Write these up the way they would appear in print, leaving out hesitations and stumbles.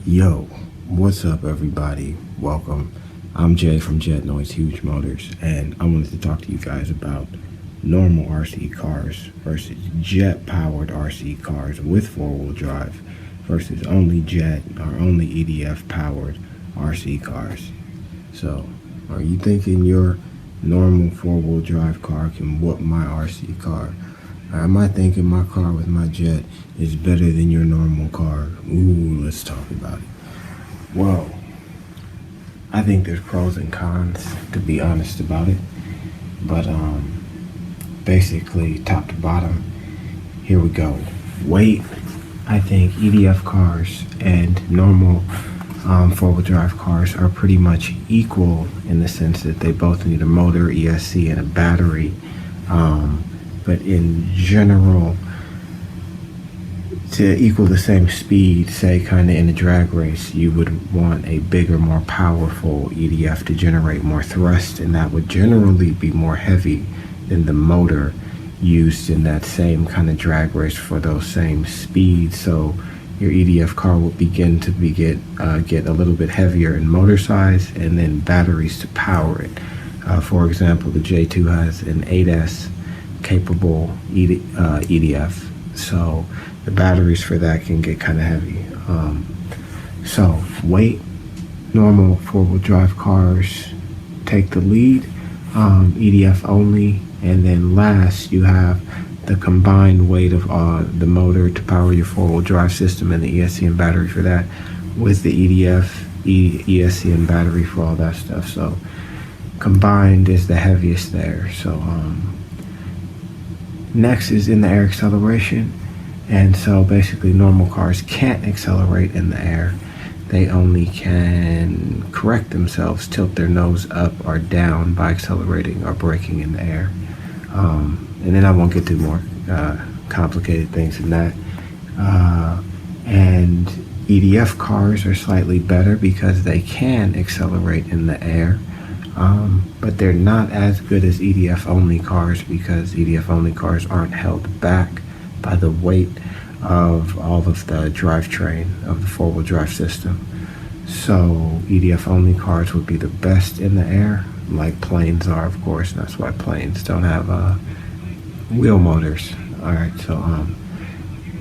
Yo, what's up everybody? Welcome. I'm Jay from Jet Noise Huge Motors, and I wanted to talk to you guys about normal RC cars versus jet powered RC cars with four-wheel drive versus only jet or only EDF powered RC cars. So, are you thinking your normal four-wheel drive car can whoop my RC car? Or am I thinking my car with my jet is better than your normal car? Ooh, let's talk about it. Well, I think there's pros and cons, to be honest about it. But basically, top to bottom, here we go. Weight, I think EDF cars and normal four-wheel drive cars are pretty much equal in the sense that they both need a motor, ESC, and a battery. But in general, to equal the same speed, say kind of in a drag race, you would want a bigger, more powerful EDF to generate more thrust, and that would generally be more heavy than the motor used in that same kind of drag race for those same speeds. So your EDF car will begin to get a little bit heavier in motor size, and then batteries to power it. For example, the J2 has an 8S capable EDF, so the batteries for that can get kind of heavy. So weight, normal four-wheel drive cars take the lead, EDF only, and then last you have the combined weight of the motor to power your four-wheel drive system and the ESC and battery for that, with the EDF, ESC and battery for all that stuff. So combined is the heaviest there. So next is in the air acceleration, and so basically normal cars can't accelerate in the air. They only can correct themselves, tilt their nose up or down by accelerating or braking in the air. And then I won't get to more complicated things than that. And EDF cars are slightly better because they can accelerate in the air. But they're not as good as EDF only cars because EDF only cars aren't held back by the weight of all of the drivetrain of the four-wheel drive system. So EDF only cars would be the best in the air, like planes are, of course. And that's why planes don't have wheel motors. All right, so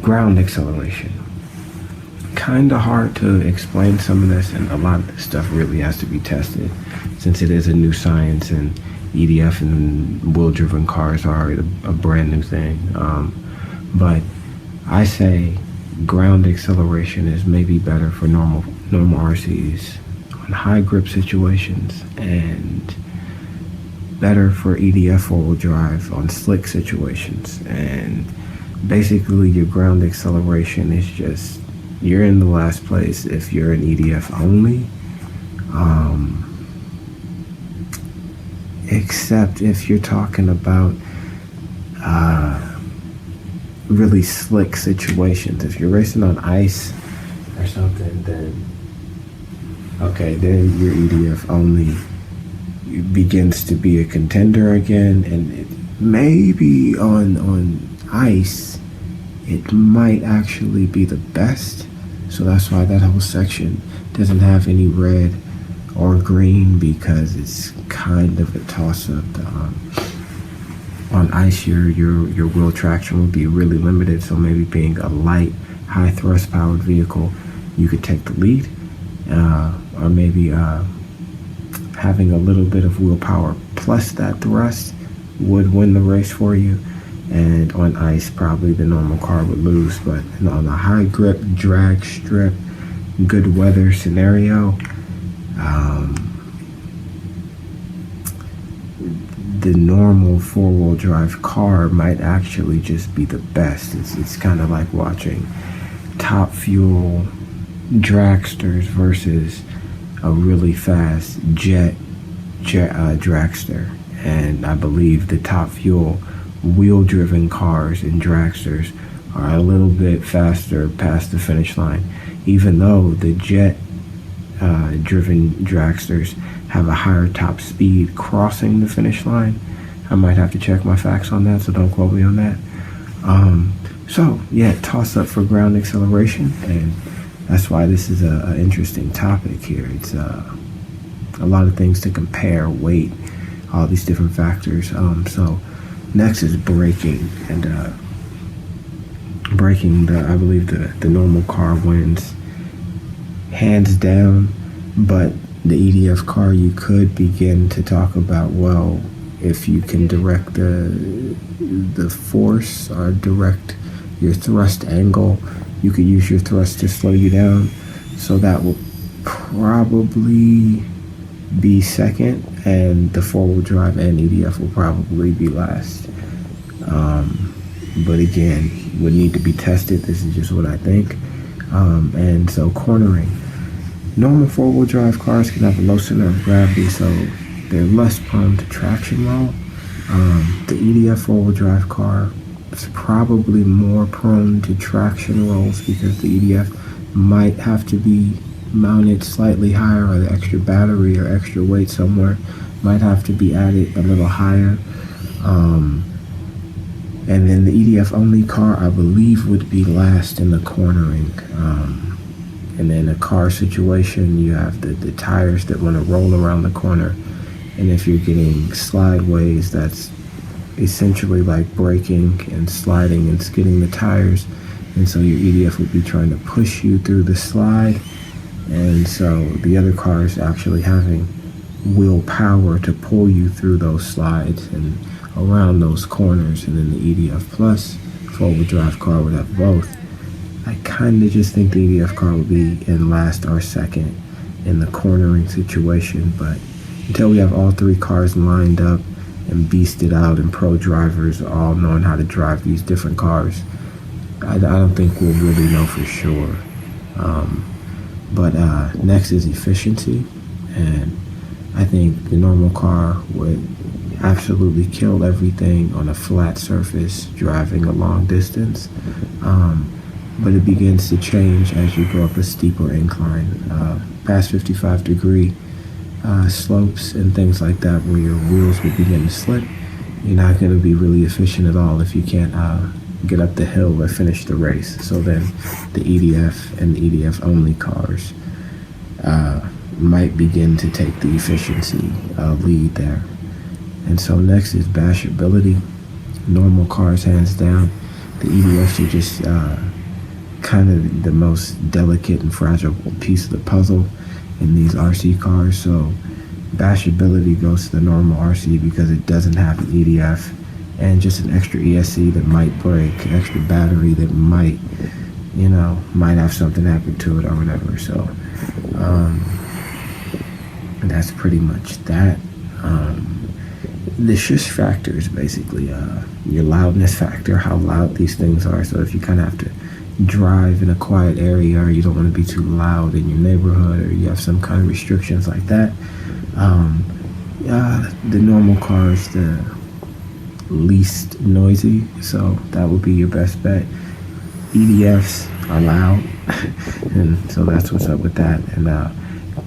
ground acceleration. Kind of hard to explain some of this, and a lot of this stuff really has to be tested since it is a new science, and EDF and wheel-driven cars are a brand new thing. But I say ground acceleration is maybe better for normal RCs on high grip situations, and better for EDF four-wheel drive on slick situations. And basically your ground acceleration is just, you're in the last place if you're an EDF only, except if you're talking about really slick situations. If you're racing on ice or something, then okay, then your EDF only begins to be a contender again. And maybe on ice it might actually be the best. So that's why that whole section doesn't have any red or green, because it's kind of a toss-up. On ice, your wheel traction would be really limited, so maybe being a light, high thrust powered vehicle, you could take the lead, or maybe having a little bit of wheel power plus that thrust would win the race for you. And on ice, probably the normal car would lose. But on a high grip, drag strip, good weather scenario, the normal four-wheel drive car might actually just be the best. It's kind of like watching Top Fuel dragsters versus a really fast jet dragster. And I believe the Top Fuel wheel-driven cars and dragsters are a little bit faster past the finish line, even though the jet driven dragsters have a higher top speed crossing the finish line. I might have to check my facts on that, so don't quote me on that. So yeah, toss up for ground acceleration, and that's why this is a interesting topic here. It's a lot of things to compare, weight, all these different factors. So next is braking, and braking, I believe the normal car wins hands down, but the EDF car, you could begin to talk about, well, if you can direct the force or direct your thrust angle, you could use your thrust to slow you down. So that will probably be second, and the four-wheel drive and EDF will probably be last. But again, would need to be tested. This is just what I think. And so cornering. Normal four-wheel drive cars can have a low center of gravity, so they're less prone to traction roll. The EDF four-wheel drive car is probably more prone to traction rolls because the EDF might have to be mounted slightly higher, or the extra battery or extra weight somewhere might have to be added a little higher. And then the EDF only car, I believe, would be last in the cornering. And then a car situation, you have the tires that want to roll around the corner. And if you're getting slideways, that's essentially like braking and sliding and skidding the tires. And so your EDF would be trying to push you through the slide. And so the other car is actually having willpower to pull you through those slides and around those corners. And then the EDF plus four-wheel drive car would have both. I kind of just think the EDF car would be in last or second in the cornering situation, but until we have all three cars lined up and beasted out and pro drivers all knowing how to drive these different cars, I don't think we'll really know for sure. But next is efficiency, and I think the normal car would absolutely kill everything on a flat surface driving a long distance. But it begins to change as you go up a steeper incline, past 55-degree slopes and things like that, where your wheels will begin to slip. You're not going to be really efficient at all if you can't get up the hill or finish the race. So then the EDF and the EDF only cars might begin to take the efficiency lead there. And so next is bashability. Normal cars, hands down. The EDFs are just kind of the most delicate and fragile piece of the puzzle in these RC cars. So bashability goes to the normal RC because it doesn't have an EDF and just an extra ESC that might break, an extra battery that might have something happen to it or whatever. So that's pretty much that. The shush factor is basically your loudness factor, how loud these things are. So if you kind of have to drive in a quiet area, or you don't want to be too loud in your neighborhood, or you have some kind of restrictions like that, the normal car is the least noisy, so that would be your best bet. EDFs are loud, and so that's what's up with that. And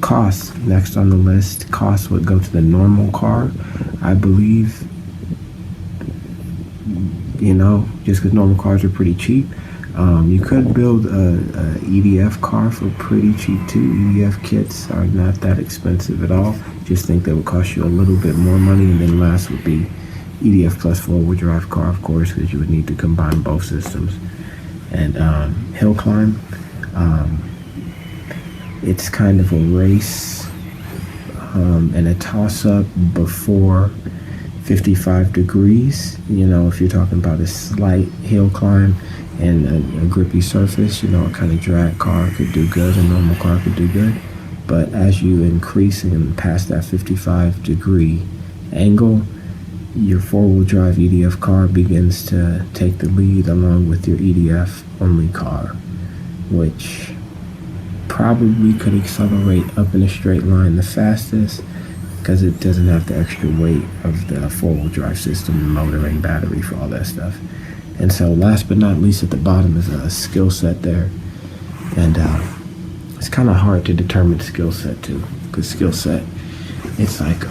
cost, next on the list. Cost would go to the normal car, I believe, just because normal cars are pretty cheap. You could build a EDF car for pretty cheap too. EDF kits are not that expensive at all. Just think they would cost you a little bit more money. And then last would be EDF plus four-wheel drive car, of course, because you would need to combine both systems. And hill climb, it's kind of a race and a toss-up before 55 degrees. If you're talking about a slight hill climb and a grippy surface, a kind of drag car could do good, a normal car could do good. But as you increase and past that 55 degree angle, your four-wheel drive EDF car begins to take the lead along with your EDF only car, which probably could accelerate up in a straight line the fastest because it doesn't have the extra weight of the four-wheel drive system, motor, and battery for all that stuff. And so last but not least, at the bottom is a skill set there. And it's kind of hard to determine skill set too, because skill set, it's like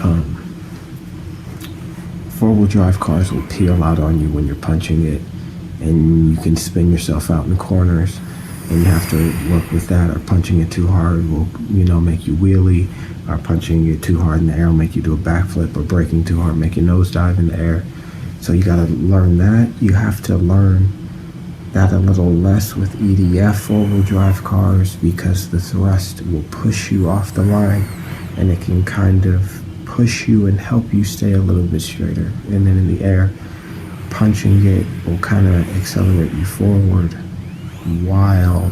four-wheel drive cars will peel out on you when you're punching it, and you can spin yourself out in corners. and you have to work with that. Or punching it too hard will, make you wheelie, or punching it too hard in the air will make you do a backflip, or braking too hard make you nosedive in the air. So you got to learn that. You have to learn that a little less with EDF four-wheel drive cars, because the thrust will push you off the line, and it can kind of push you and help you stay a little bit straighter. And then in the air, punching it will kind of accelerate you forward, while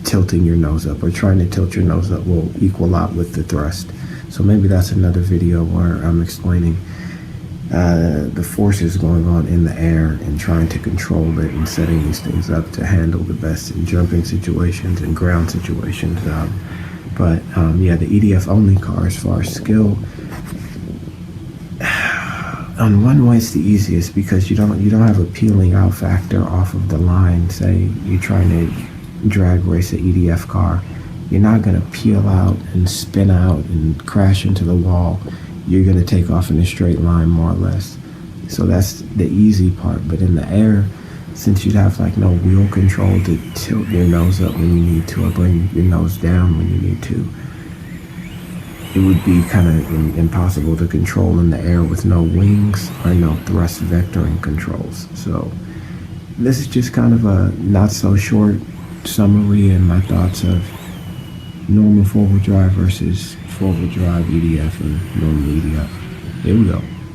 tilting your nose up, or trying to tilt your nose up will equal out with the thrust. So maybe that's another video where I'm explaining the forces going on in the air and trying to control it and setting these things up to handle the best in jumping situations and ground situations. But the EDF only car, as far as skill, on one way it's the easiest, because you don't have a peeling out factor off of the line. Say you're trying to drag race an EDF car, you're not going to peel out and spin out and crash into the wall. You're going to take off in a straight line, more or less. So that's the easy part. But in the air, since you'd have like no wheel control to tilt your nose up when you need to, or bring your nose down when you need to, it would be kind of impossible to control in the air with no wings or no thrust vectoring controls. So this is just kind of a not so short summary and my thoughts of normal four-wheel drive versus four-wheel drive EDF and normal EDF. Here we go.